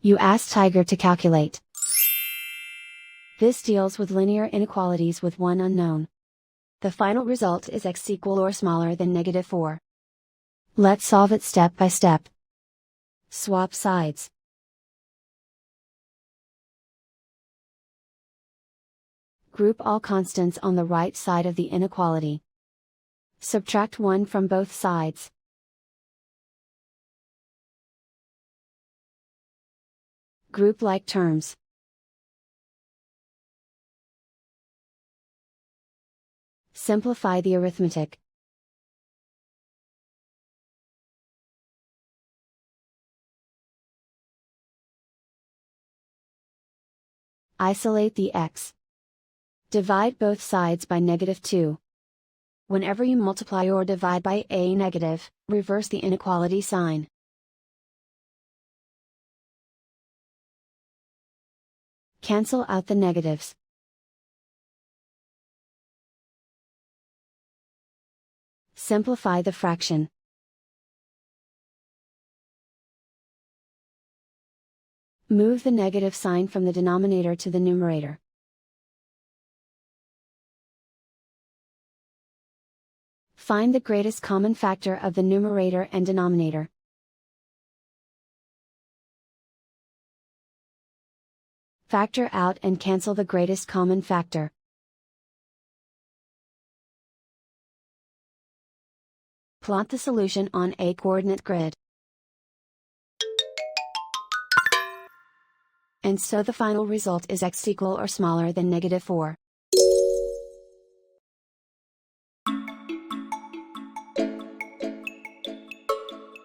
You ask Tiger to calculate. This deals with linear inequalities with one unknown. The final result is x equal or smaller than -4. Let's solve it step by step. Swap sides. Group all constants on the right side of the inequality. Subtract 1 from both sides. Group like terms. Simplify the arithmetic. Isolate the x. Divide both sides by -2. Whenever you multiply or divide by a negative, reverse the inequality sign. Cancel out the negatives. Simplify the fraction. Move the negative sign from the denominator to the numerator. Find the greatest common factor of the numerator and denominator. Factor out and cancel the greatest common factor. Plot the solution on a coordinate grid. And so the final result is x equal or smaller than -4.